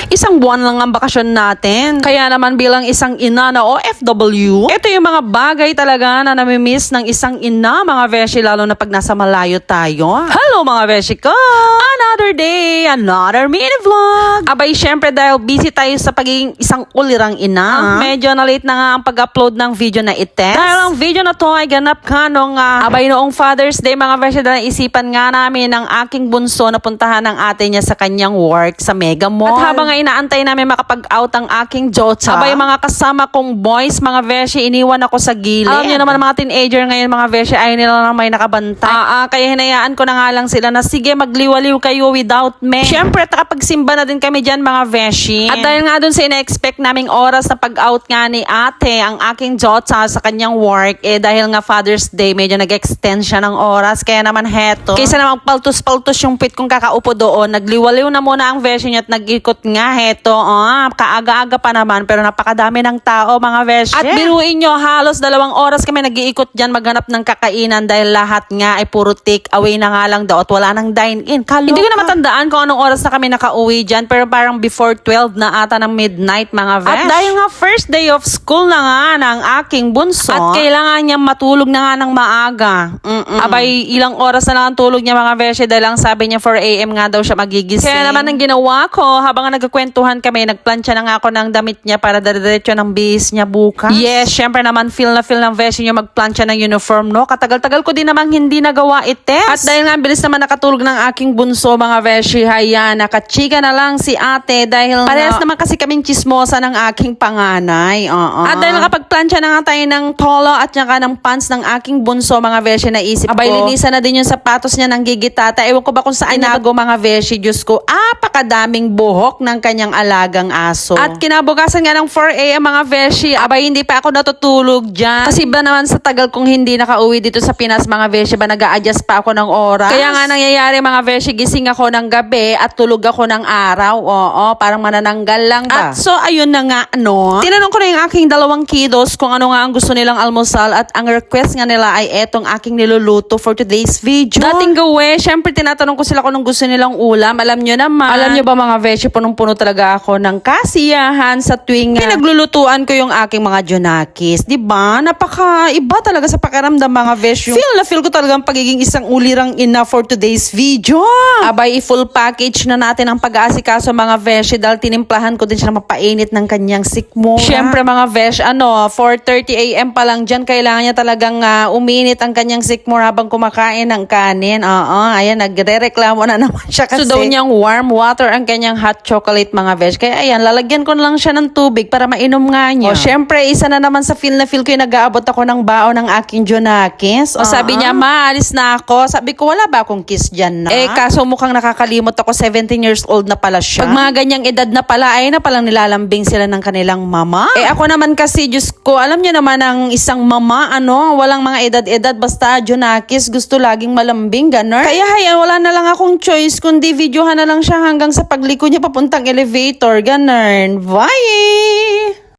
Isang buwan lang ang bakasyon natin. Kaya naman bilang isang ina na OFW, ito yung mga bagay talaga na namimiss ng isang ina, mga beshi, lalo na pag nasa malayo tayo. Hello mga beshi ko! Another day, another mini vlog. Abay, syempre dahil busy tayo sa pagiging isang ulirang ina, medyo na late na nga ang pag-upload ng video na ites. Dahil ang video na to ay ganap ka nung noong Father's Day, mga beshi, dahil isipan nga namin ng aking bunso na puntahan ng ate niya sa kanyang work sa Mega Mall. At habang nga inaantay namin makapag-out ang aking Jota, abay mga kasama kong boys, mga beshi, iniwan ako sa gilid. Alam niyo naman mga teenager ngayon, mga beshi, ayaw nila na may nakabantay. Kaya hinayaan ko na nga lang sila na sige, magliwaliw kayo without me. Siyempre, takapagsimba na din kami dyan, mga beshi. At dahil nga dun sa ina-expect naming oras na pag-out nga ni ate, ang aking Jota sa kanyang work, dahil nga Father's Day, medyo nag-extend siya ng oras. Kaya naman heto, kaysa naman paltus-paltus yung pit kong kakaupo doon, nagliwaliw na muna ang beshi niya at nag-ikot nga heto. Kaaga-aga pa naman pero napakadami ng tao, mga beshi. At biruin nyo, halos 2 oras kami nag-iikot dyan maghanap ng kakainan dahil lahat nga ay puro take away na nga lang daw at wala nang dine-in. Hindi ko na matandaan kung anong oras na kami nakauwi dyan pero parang before 12 na ata ng midnight, mga beshi. At dahil nga first day of school na nga ng aking bunso at kailangan niya matulog na nga ng maaga. Abay, ilang oras na lang ang tulog niya, mga beshi, dahil ang sabi niya 4 AM nga daw siya magigising. Kaya naman ang ginawa ko, habang nagkakwentuhan kami, nagplansya na nga ako ng damit niya para dire-diretso ng bihis niya bukas. Yes, syempre naman feel na feel ng beshi niya magplansya ng uniform, no? Katagal-tagal ko din namang hindi nagawa ites. At dahil nga bilis naman nakatulog ng aking bunso, mga beshi, haya, nakachika na lang si ate dahil parehas naman kasi kaming chismosa ng aking panganay. At dahil nakapagplansya na nga tayo ng polo at saka ng pants ng aking bunso, mga beshi, naisip ko, linisan na din yung sapatos niya ng gigitata. Ewan ko ba kung saan nago, mga beshi, Diyos ko, pakadaming buhok ng kanyang alagang aso. At kinabukasan nga ng 4 AM, mga beshi, abay hindi pa ako natutulog dyan. Kasi ba naman sa tagal kong hindi nakauwi dito sa Pinas, mga beshi, ba nag-a-adjust pa ako ng oras. Kaya nga nangyayari, mga beshi, gising ako ng gabi at tulog ako ng araw. Parang manananggal lang ba? At so, ayun na nga, no? Tinanong ko na yung aking 2 kiddos kung ano nga ang gusto nilang almusal at ang request nga nila ay etong aking niluluto for today's video. Dating gawe, syempre tinatanong ko sila kung anong gusto nilang ulam. Alam nyo naman. Alam nyo ba, mga beshi, punong-puno talaga ako ng kasiyahan sa tuwing pinaglulutuan ko yung aking mga Jonakis. Diba? Napaka-iba talaga sa pakiramdam, mga beshi. Feel na feel ko talagang pagiging isang ulirang ina for today's video. Abay, full package na natin ang pag-aasikaso, mga beshi, dahil tinimplahan ko din siya mapainit ng kanyang sikmura. Syempre, mga beshi, 4:30 AM pa lang dyan, kailangan niya talagang uminit ang kanyang sikmura habang kumakain ng kanin. Ayan, nagre-reklamo na naman siya kasi. So daw niyang warm water ang kanyang hot chocolate, mga besh. Kaya ayan, lalagyan ko na lang siya ng tubig para mainom nga niya. Syempre, isa na naman sa feel na feel ko yung nag-aabot ako ng baon ng aking Jonakis. Sabi niya, ma, alis na ako. Sabi ko, wala ba akong kiss dyan na? Kaso mukhang nakakalimot ako, 17 years old na pala siya. Pag mga ganyang edad na pala, ay na palang nilalambing sila ng kanilang mama. Ako naman kasi, Diyos ko, alam niyo naman ang isang mama, walang mga edad-edad, basta Jonakis, gusto laging malambing, ganun. Kaya hayan, wala na lang akong choice, kundi videohan na lang siya hanggang sa pagliko niya papuntang elevator, ganun. Bye!